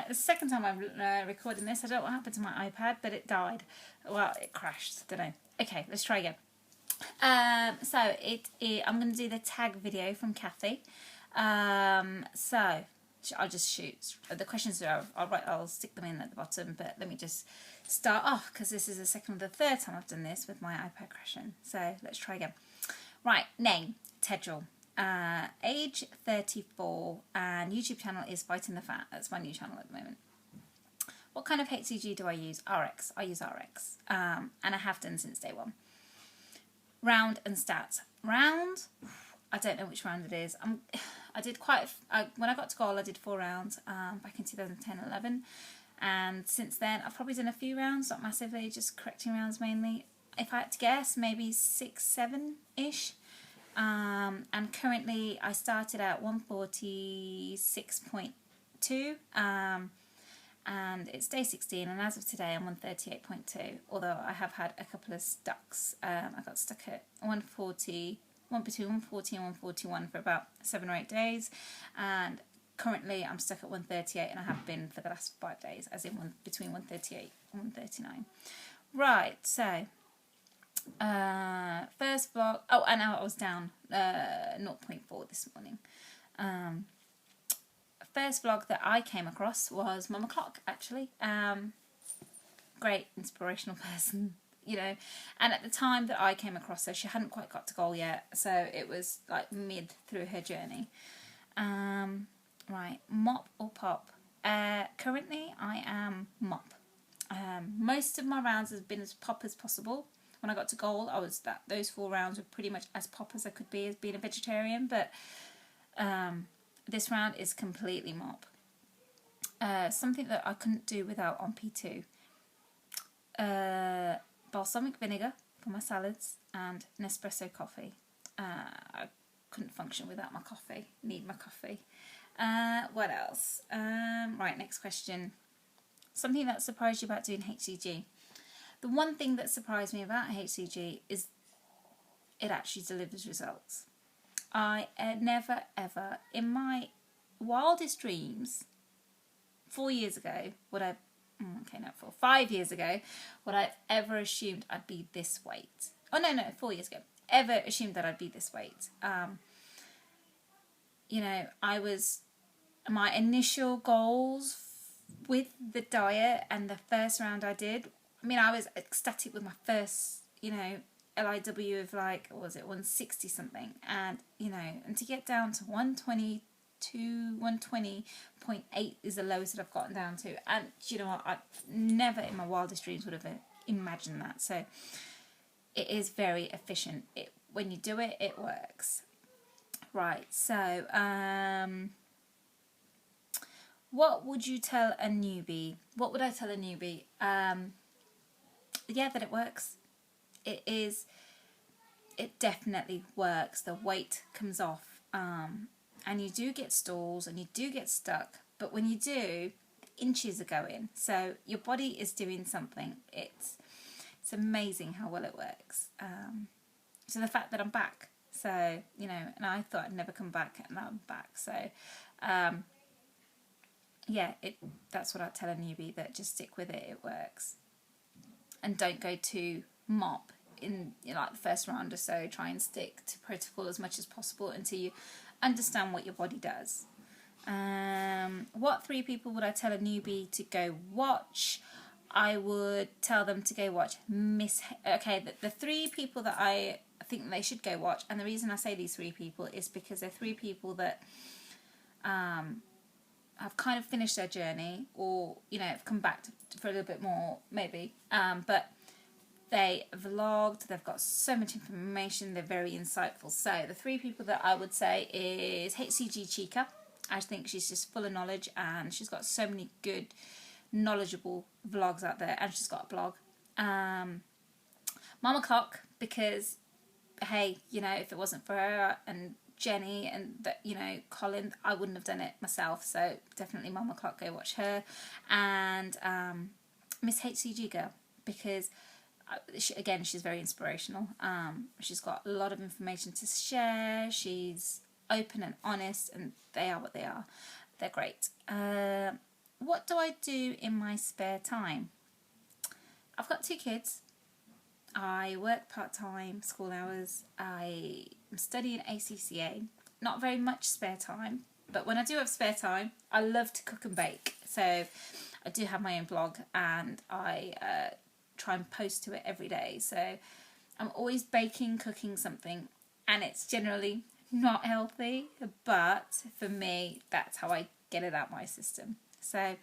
The second time I'm recording this. I don't know what happened to my iPad, but it died. Well, it crashed. Don't know. Okay, let's try again. So I'm going to do the tag video from Kathy. So I'll just shoot. The questions are, I'll stick them in at the bottom, but let me just start off because this is the second or the third time I've done this with my iPad crashing. So let's try again. Right, name, Tedril. Age 34, and YouTube channel is Fighting the Fat. That's my new channel at the moment. What kind of HCG do I use? RX. I use RX, and I have done since day one. Round and stats. Round, I don't know which round it is. I did when I got to goal, I did 4 rounds back in 2010-11, and since then I've probably done a few rounds, not massively, just correcting rounds mainly. If I had to guess, maybe 6, 7-ish. And currently I started at 146.2, and it's day 16, and as of today I'm 138.2, although I have had a couple of stucks. I got stuck at between 140 and 141 for about 7 or 8 days, and currently I'm stuck at 138, and I have been for the last 5 days, as in between 138 and 139. Right, so first vlog, and I was down 0.4 this morning. First vlog that I came across was Mama Clock, actually. Great inspirational person, you know, and at the time that I came across her, she hadn't quite got to goal yet, so it was like mid through her journey. Right, mop or pop? Currently I am mop. Most of my rounds have been as pop as possible. When I got to goal, those 4 rounds were pretty much as pop as I could be as being a vegetarian, but this round is completely mop. Something that I couldn't do without on P2. Balsamic vinegar for my salads and Nespresso coffee. I couldn't function without my coffee. Need my coffee. What else? Right, next question. Something that surprised you about doing HCG? The one thing that surprised me about HCG is it actually delivers results. I never ever, in my wildest dreams, 4 years ago, 5 years ago, would I have ever assumed I'd be this weight. Oh, no, 4 years ago. Ever assumed that I'd be this weight. You know, my initial goals with the diet and the first round I did, I mean, I was ecstatic with my first, you know, LIW of like, what was it, 160 something, and, you know, and to get down to 120.8 is the lowest that I've gotten down to, and you know what, I never in my wildest dreams would have imagined that. So it is very efficient. When you do it, it works. Right, so what would you tell a newbie? What would I tell a newbie? Yeah, that it works. It definitely works. The weight comes off, and you do get stalls and you do get stuck, but when you do, inches are going, so your body is doing something. It's amazing how well it works. So the fact that I'm back, so, you know, and I thought I'd never come back, and now I'm back, so yeah, that's what I'd tell a newbie, that just stick with it, it works. And don't go to mop in, you know, like the first round or so. Try and stick to protocol as much as possible until you understand what your body does. What 3 people would I tell a newbie to go watch? I would tell them to go watch the 3 people that I think they should go watch, and the reason I say these 3 people is because they're 3 people that have kind of finished their journey, or, you know, have come back for a little bit more, maybe, but they vlogged, they've got so much information, they're very insightful. So the 3 people that I would say is HCG Chica. I think she's just full of knowledge, and she's got so many good, knowledgeable vlogs out there, and she's got a blog. Mama Clock, because, hey, you know, if it wasn't for her and Jenny and, you know, Colin, I wouldn't have done it myself. So definitely Mama Clock, go watch her. And Miss HCG Girl, because she's very inspirational. She's got a lot of information to share. She's open and honest, and they are what they are. They're great. what do I do in my spare time? I've got 2 kids. I work part-time, school hours. I am studying ACCA. Not very much spare time, but when I do have spare time, I love to cook and bake. So I do have my own blog, and I try and post to it every day. So I'm always baking, cooking something, and it's generally not healthy, but for me, that's how I get it out my system. So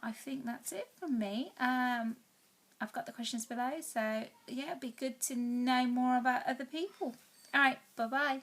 I think that's it from me. I've got the questions below, so yeah, it'd be good to know more about other people. All right, bye-bye.